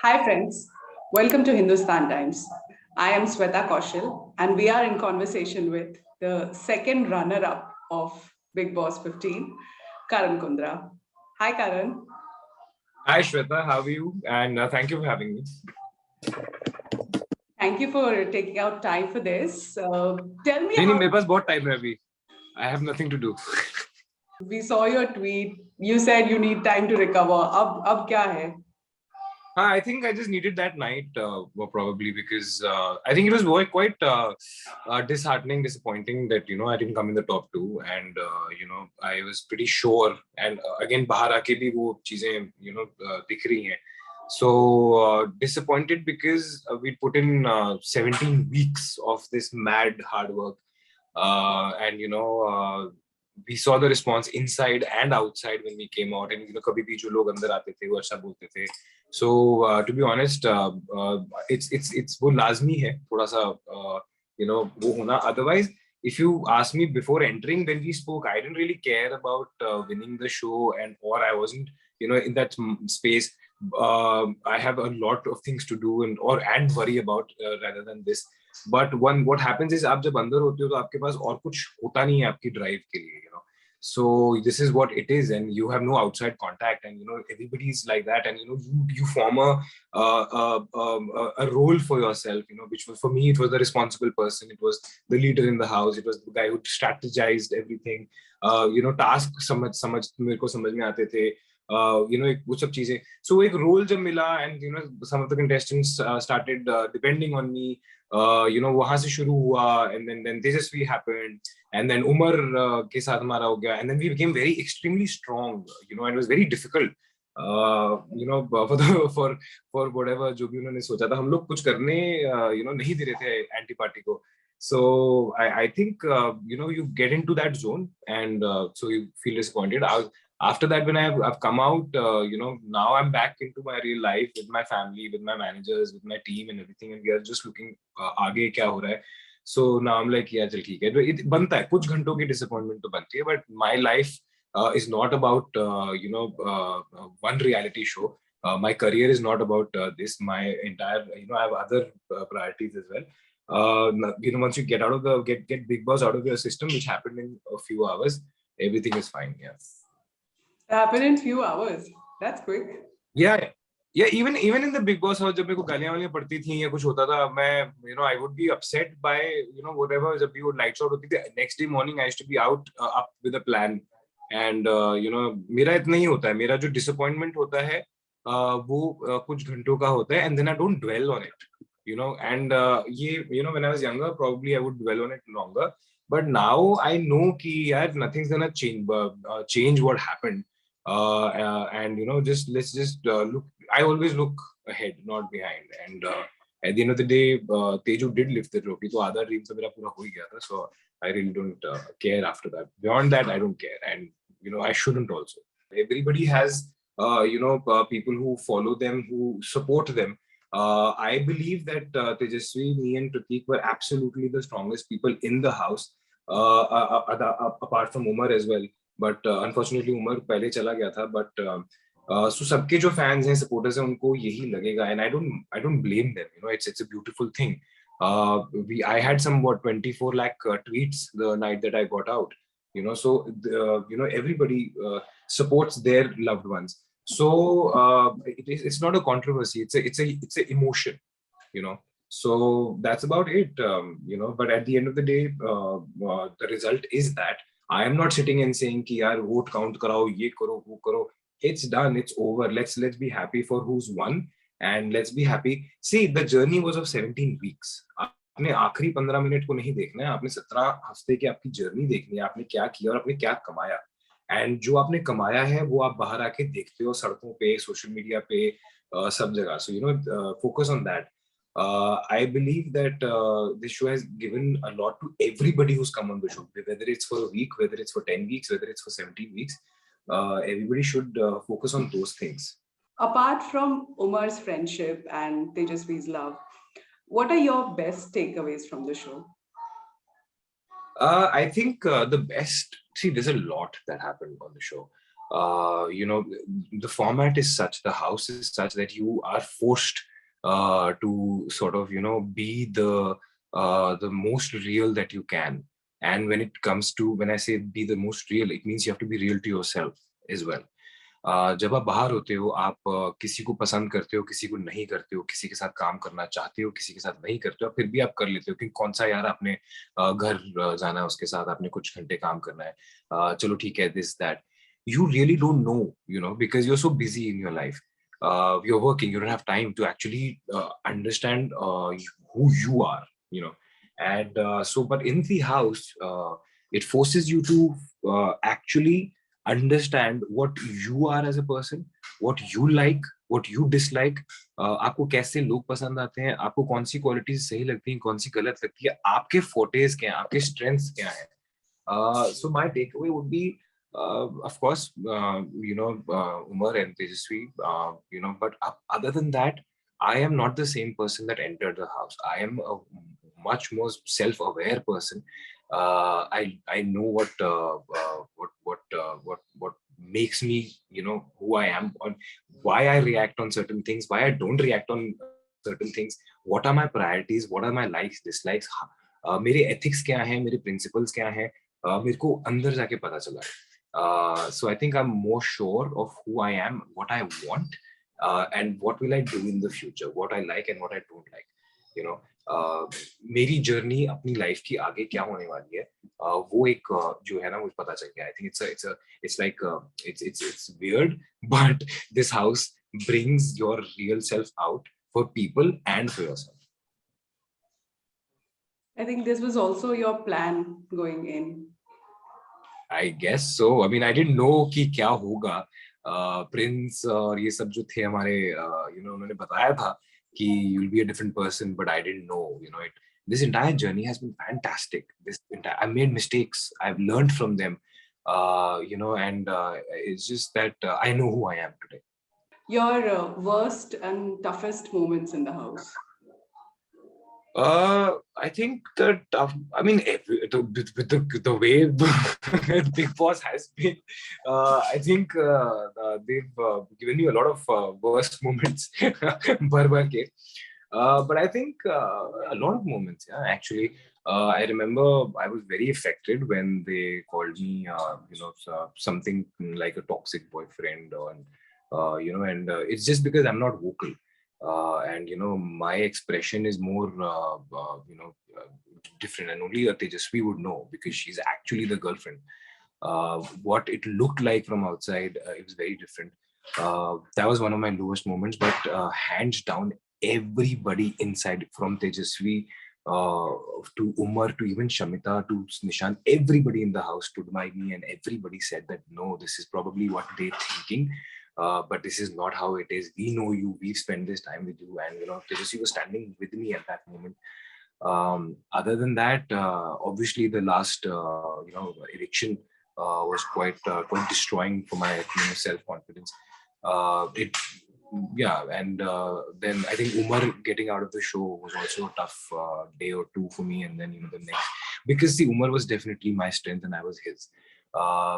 Hi, friends. Welcome to Hindustan Times. I am Sweta Kaushal, and we are in conversation with the second runner up of Bigg Boss 15, Karan Kundrra. Hi, Karan. Hi Shweta, how are you? And thank you for having me. Thank you for taking out time for this. Tell me नहीं नहीं how मेरे पास बहुत time है अभी. I have nothing to do. we saw your tweet. You said you need time to recover. Ab kya hai? I think I just needed that night, probably because I think it was quite disheartening, disappointing that I didn't come in the top two, and I was pretty sure. And again, बाहर आके भी वो चीजें दिख रही हैं. So disappointed because we put in 17 weeks of this mad hard work, and we saw the response inside and outside when we came out, and कभी भी जो लोग अंदर आते थे वो अच्छा बोलते थे. So to be honest, it's वो लाजमी है थोड़ा सा वो होना. Otherwise, if you ask me before entering, when we spoke, I didn't really care about winning the show, or I wasn't in that space. I have a lot of things to do and worry about rather than this. But what happens is आप जब अंदर होते हो तो आपके पास और कुछ होता नहीं है आपकी ड्राइव के लिए. So this is what it is, and you have no outside contact, and everybody's like that, and you form a role for yourself, which was, for me, it was the responsible person, it was the leader in the house, it was the guy who strategized everything. Task समझ मेरे को समझ में आते थे. वो सब चीजें. So एक role जब मिला, and some of the contestants started depending on me. वहां से शुरू हुआ, and then Tejasswi happened, and then Umar के साथ हमारा हो गया, and then we became very extremely strong, and it was very difficult, for whatever जो भी उन्होंने सोचा था, हम लोग कुछ करने नहीं दे रहे थे एंटी पार्टी को. So I think you get into that zone, and so you feel disappointed. After that, when I've come out, now I'm back into my real life with my family, with my managers, with my team and everything, and we are just looking आगे क्या हो रहा है. So now I'm like, yeah, चल ठीक है. It बनता है, कुछ घंटों की disappointment तो बनती है, but my life is not about one reality show. My career is not about this. My entire, I have other priorities as well. Once you get out of get Bigg Boss out of your system, which happened in a few hours, everything is fine. Yeah. It happened in few hours. That's quick. Yeah. Even in the Bigg Boss house, जब मेरे को गालियां वालियां पड़ती थी या कुछ होता था, मैं I would be upset by whatever. जब भी वो lights out होती थी, next day morning I used to be out up with a plan, and मेरा इतना ही होता है. मेरा जो disappointment होता है वो कुछ घंटों का होता है, and then I don't dwell on it. And ये when I was younger, probably I would dwell on it longer, but now I know कि यार nothing's gonna change what happened. And let's just look. I always look ahead, not behind. And at the end of the day, Teju did lift the trophy, so other dreams मेरा पूरा हो ही गया था. So I really don't care after that. Beyond that, I don't care, and I shouldn't also. Everybody has people who follow them, who support them. I believe that Tejasswi, me and Pratik were absolutely the strongest people in the house, apart from Umar as well. But unfortunately Umar पहले चला गया था. But so सबके जो fans हैं, supporters हैं, उनको यही लगेगा, and I don't blame them. It's a beautiful thing. I had some 24 lakh tweets the night that I got out. So everybody supports their loved ones. So it's not a controversy. It's a emotion. So that's about it. But at the end of the day, the result is that I am not sitting and saying कि यार vote count कराओ, ये करो, वो करो. It's done. It's over. Let's be happy for who's won, and let's be happy. See, the journey was of 17 weeks. आपने आखिरी 15 minute को नहीं देखना है, आपने 17 हफ्ते की आपकी जर्नी देखनी है. आपने क्या किया और आपने क्या कमाया, एंड जो आपने कमाया है वो आप बाहर आके देखते हो सड़कों पे, सोशल मीडिया पे, सब जगह. So focus on that. I believe that this show has given a lot to everybody who's come on the show, whether it's for a week, whether it's for 10 weeks, whether it's for 17 weeks. Everybody should focus on those things. Apart from Umar's friendship and Tejaswi's love, what are your best takeaways from the show? I think the best, see, there's a lot that happened on the show. the format is such, the house is such that you are forced to sort of, be the most real that you can. And when I say be the most real, it means you have to be real to yourself as well. जब आप बाहर होते हो, आप किसी को पसंद करते हो, किसी को नहीं करते हो, किसी के साथ काम करना चाहते हो, किसी के साथ नहीं करते हो, फिर भी आप कर लेते हो कि कौन सा यार आपने घर जाना है, उसके साथ आपने कुछ घंटे काम करना है, चलो ठीक है, this that. You really don't know, because you're so busy in your life. You're working, you don't have time to actually understand who you are, And but in the house, it forces you to actually understand what you are as a person, what you like, what you dislike, आपको कैसे लोग पसंद आते हैं, आपको कौन सी qualities सही लगती हैं, कौन सी गलत लगती है, आपके फोर्टेज क्या हैं, आपके स्ट्रेंथ्स क्या हैं. So my takeaway would be, of course, Umar and Tejaswi, but other than that, I am not the same person that entered the house. I am a much more self-aware person. I know what makes me, who I am, on why I react on certain things, why I don't react on certain things, what are my priorities, what are my likes, dislikes, मेरे ethics क्या हैं, मेरे principles क्या हैं, मेरे को अंदर जाके पता चला. So I think I'm more sure of who I am, what I want, and what will I do in the future, what I like and what I don't like. मेरी जर्नी अपनी लाइफ की आगे क्या होने वाली है, वो एक जो है ना, मुझे पता चल गया. I think it's weird, but this house brings your real self out for people and for yourself. I think this was also your plan going in. I guess so. I mean, I didn't know कि क्या होगा. Prince और ये सब जो थे हमारे, उन्होंने बताया था कि you'll be a different person, but I didn't know. This entire journey has been fantastic. I made mistakes. I've learned from them. And it's just that I know who I am today. Your worst and toughest moments in the house? I think that I mean, with the way Bigg Boss has been, I think they've given you a lot of worst moments, but I think a lot of moments. Yeah, actually, I remember I was very affected when they called me, something like a toxic boyfriend, and it's just because I'm not vocal. And my expression is more different, and only Tejasswi would know because she's actually the girlfriend. What it looked like from outside, it was very different. That was one of my lowest moments, but hands down, everybody inside, from Tejasswi to Umar to even Shamita to Nishant, everybody in the house stood by me, and everybody said that no, this is probably what they're thinking. But this is not how it is. We know you. We've spent this time with you, and Tejasswi was standing with me at that moment. Other than that, obviously the last eviction was quite destroying for my self confidence. And then I think Umar getting out of the show was also a tough day or two for me, and then the next, because see, Umar was definitely my strength and I was his.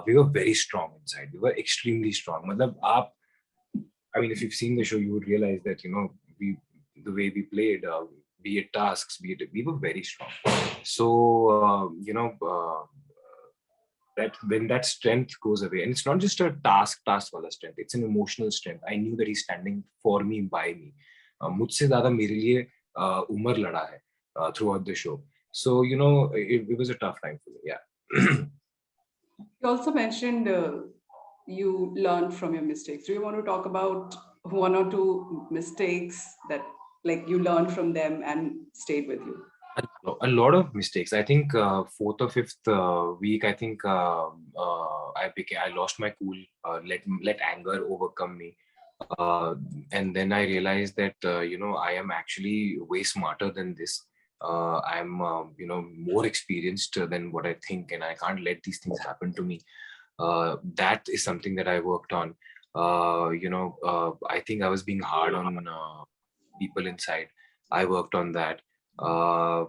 We were very strong inside. We were extremely strong. I mean, if you've seen the show, you would realize that the way we played, be it tasks, we were very strong. So that when that strength goes away, and it's not just a task wala strength, it's an emotional strength. I knew that he's standing for me, by me. मुझसे ज़्यादा मेरे लिए उमर लड़ा है throughout the show. So it was a tough time for me. Yeah. You also mentioned you learned from your mistakes. Do you want to talk about one or two mistakes that you learned from them and stayed with you? A lot of mistakes. I think fourth or fifth week, I think I lost my cool, let anger overcome me. And then I realized that, I am actually way smarter than this. I'm, more experienced than what I think, and I can't let these things happen to me. That is something that I worked on. I think I was being hard on people inside. I worked on that. Other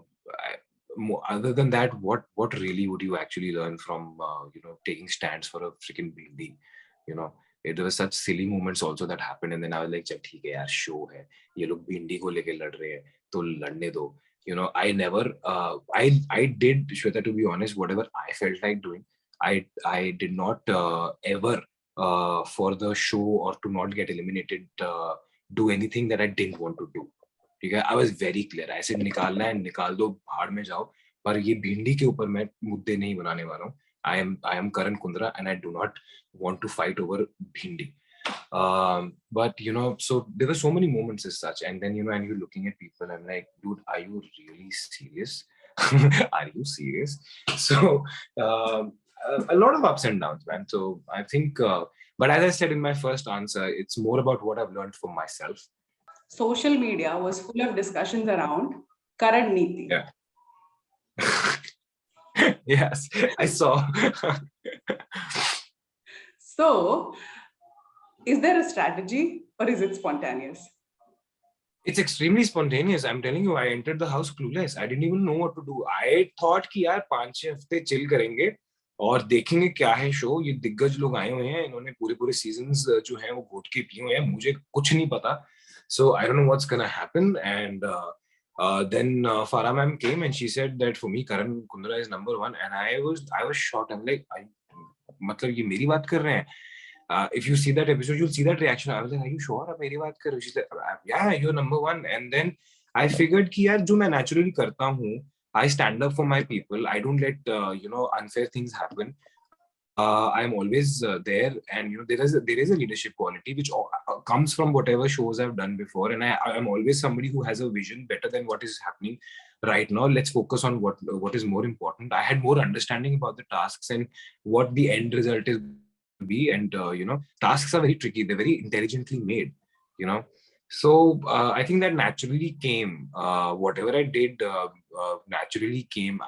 than that, what really would you actually learn from taking stands for a freaking building? you know. There were such silly moments also that happened, and then I was like, चल ठीक है यार, show है, ये लोग भिंडी को लेके लड़ रहे हैं, तो लड़ने दो. You know, I never, I did, Shweta, to be honest, whatever I felt like doing, I did not ever for the show or to not get eliminated do anything that I didn't want to do. ठीक है, I was very clear. ऐसे निकालना है, निकाल दो, भाड़ में जाओ, पर ये भिंडी के ऊपर मैं मुद्दे नहीं बनाने वाला हूँ. I am Karan Kundrra, and I do not want to fight over bhindi. But you know, so there were so many moments as such, and then, you know, and you're looking at people, I'm like, dude, are you really serious? Are you serious? So a lot of ups and downs, man. So I think, but as I said in my first answer, it's more about what I've learned for myself. Social media was full of discussions around Karan Niti. Yeah. Yes, I saw. So, is there a strategy or is it spontaneous? It's extremely spontaneous. I'm telling you, I entered the house clueless. I didn't even know what to do. I thought कि यार 5-6 हफ्ते chill करेंगे और देखेंगे क्या है show. ये दिग्गज लोग आए हुए हैं, इन्होंने पूरे सीजन्स जो हैं वो घोट के पिए हुए हैं, मुझे कुछ नहीं पता. So I don't know what's gonna happen. And then Farah ma'am came and she said that for me Karan Kundrra is number 1, and I was shocked. I'm like, मतलब ये मेरी बात कर रहे हैं. If you see that episode, you'll see that reaction. I was like, are you sure आप मेरी बात कर रहे हो? She's like, yeah, you're number 1. And then I figured कि यार जो मैं naturally करता हूँ, I stand up for my people. I don't let you know, unfair things happen. I'm always there, and you know, there is a leadership quality which comes from whatever shows I've done before, and I'm always somebody who has a vision better than what is happening right now. Let's focus on what is more important. I had more understanding about the tasks and what the end result is be, and you know, tasks are very tricky. They're very intelligently made, you know. So I think that naturally came. Whatever I did naturally came.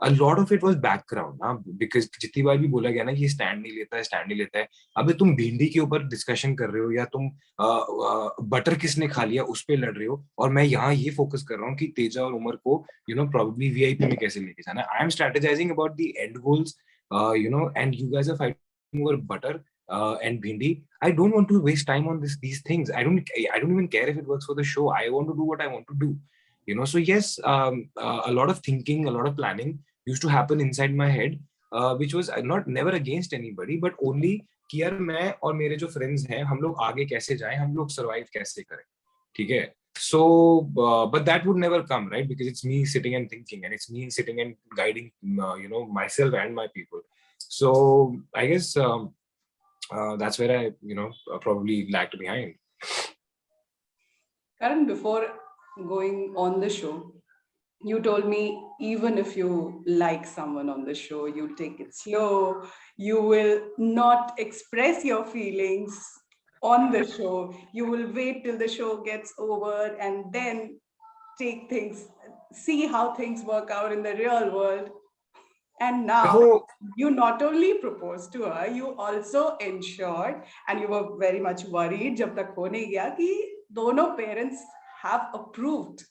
A lot of it was background, ना, because जितनी बार भी बोला गया ना कि stand नहीं लेता है. अबे तुम भिंडी के ऊपर discussion कर रहे हो, या तुम बटर किसने खा लिया उस पे लड़ रहे हो, और मैं यहाँ ये focus कर रहा हूँ कि तेजा और उमर को, you know, probably VIP में कैसे लेके जाना. I am strategizing about the end goals, you know, and you guys are fighting over butter and bhindi. I don't want to waste time on these things. I don't even care if it works for the show. I want to do what I want to do, you know. So yes, a lot of thinking, a lot of planning used to happen inside my head, which was never against anybody, but only कि यार मैं और मेरे जो friends हैं, हम लोग आगे कैसे जाएं, हम लोग survive कैसे करें, ठीक है. So but that would never come, right? Because it's me sitting and thinking, and it's me sitting and guiding you know, myself and my people. So I guess that's where I, you know, probably lagged behind. Karan, before going on the show, you told me even if you like someone on the show, you'll take it slow. You will not express your feelings on the show. You will wait till the show gets over and then take things, see how things work out in the real world. And now you not only proposed to her, you also ensured, and you were very much worried जब तक हो नहीं गया कि दोनों parents have approved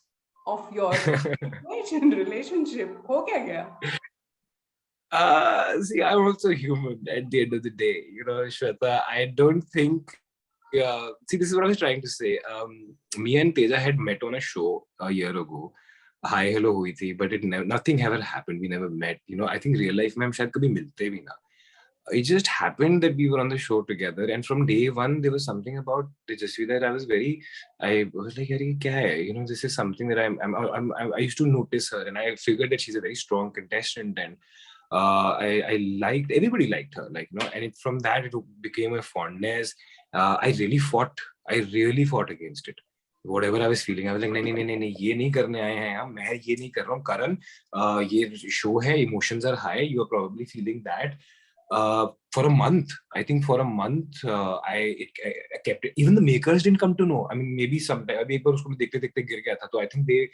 of your relationship. हो क्या गया? See, I'm also human at the end of the day, you know, Shweta. I don't think. See, this is what I was trying to say. Me and Teja had met on a show a year ago. Hi, hello हुई थी, but nothing ever happened. We never met. You know, I think real life में हम शायद कभी मिलते भी ना. It just happened that we were on the show together, and from day one there was something about Tejasswi that I was like, यार ये क्या है? You know, this is something that I used to notice her, and I figured that she's a very strong contestant, and I liked, everybody liked her, like, you know, and from that it became a fondness. I really fought against it. Whatever I was feeling, I was like, नहीं, ये नहीं करने आए हैं हम, मैं ये नहीं कर रहा हूँ, Karan, ये show है, emotions are high, you are probably feeling that. For a month, I think I kept it. Even the makers didn't come to know. I mean, maybe sometime, अभी एक बार उसको देखते गिर गया था, तो I think they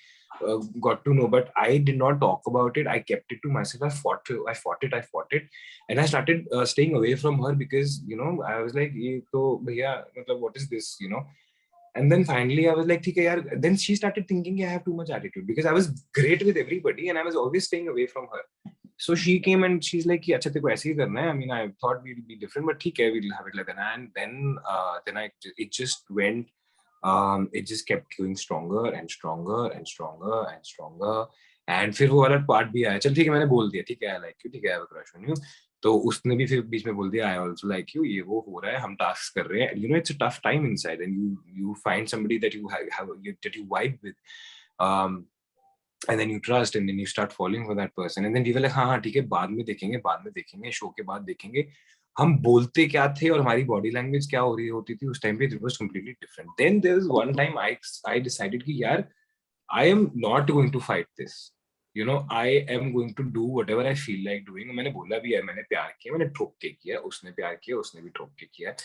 got to know, but I did not talk about it. I kept it to myself. I fought it, and I started staying away from her because, you know, I was like, ये तो भैया, मतलब what is this, you know? And then finally I was like, ठीक है यार. Then she started thinking I have too much attitude because I was great with everybody and I was always staying away from her. So she came and she's like कि अच्छा तेरे को ऐसे ही करना है. I mean, I thought we'd be different, but ठीक है, we'll have it like that. And then it just went. It just kept going stronger and stronger and stronger and stronger. And फिर वो वाला part भी आया. चल ठीक है, मैंने बोल दिया ठीक है, I like you, ठीक है, I have a crush on you. तो उसने भी फिर बीच में बोल दिया I also like you. ये वो हो रहा है, हम tasks कर रहे हैं. You know, it's a tough time inside, and you find somebody that you that you vibe with. And then you trust, and then you start falling for that person, and then we were like हाँ ठीक है, बाद में देखेंगे show के बाद देखेंगे. हम बोलते क्या थे और हमारी बॉडी लैंग्वेज क्या हो रही होती थी उस टाइम पे, it was completely different. Then there was one time I decided कि यार I am not going to fight this. You know, I am going to do whatever I feel like doing. मैंने बोला भी है, मैंने प्यार किया, मैंने ठोक के किया, उसने प्यार किया, उसने भी ठोक के किया.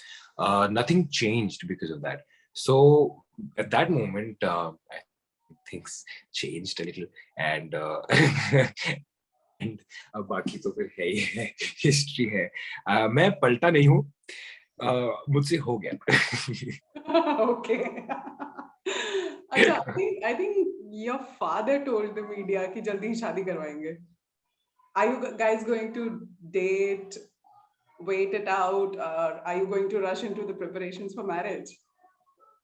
Nothing changed because of that. So at that moment, things changed a little, and and बाकी तो फिर है ही है, हिस्ट्री है. मैं पलटा नहीं हूँ, मुझसे हो गया. Okay. अच्छा, I think your father told the media कि जल्दी ही शादी करवाएंगे. Are you guys going to date, wait it out, or are you going to rush into the preparations for marriage?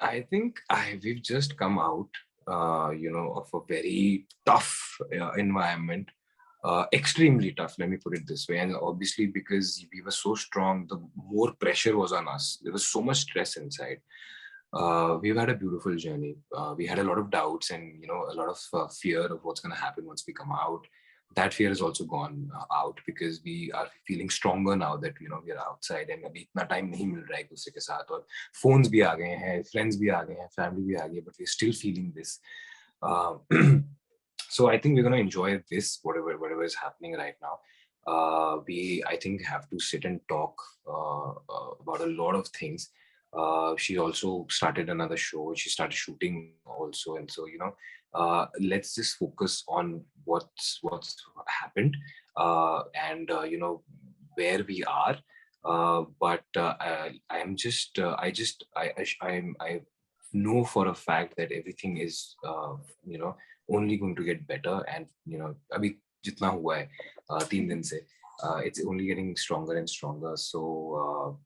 I think we've just come out, you know, of a very tough environment, extremely tough. Let me put it this way. And obviously, because we were so strong, the more pressure was on us. There was so much stress inside. We've had a beautiful journey. We had a lot of doubts and, you know, a lot of fear of what's going to happen once we come out. That fear has also gone out because we are feeling stronger now that, you know, we are outside, and अभी इतना time नहीं मिल रहा है एक दूसरे के साथ, और phones भी आ गए हैं, friends भी आ गए हैं, family भी आ गई है, but we're still feeling this. So I think we're going to enjoy this, whatever is happening right now. We, I think, have to sit and talk about a lot of things. She also started another show. She started shooting also, and so, you know, let's just focus on what's happened, and you know, where we are. But I'm just I know for a fact that everything is you know, only going to get better. And you know, अभी जितना हुआ है 3 दिन से, it's only getting stronger and stronger. So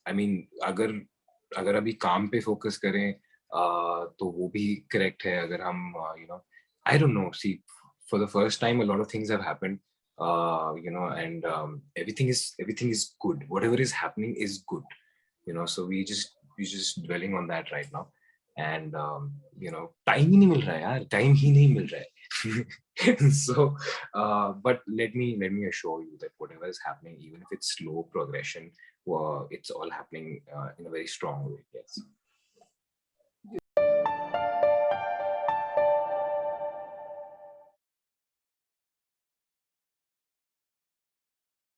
I mean, अगर अभी काम पे फोकस करें तो वो भी करेक्ट है. अगर हम you know, I don't know, see, for the first time a lot of things have happened, you know, and everything is good. Whatever is happening is good, you know. So we just dwelling on that right now. And you know, time ही नहीं मिल रहा है यार, time ही नहीं मिल रहा है. So but let me assure you that whatever is happening, even if it's slow progression, it's all happening in a very strong way. Yes.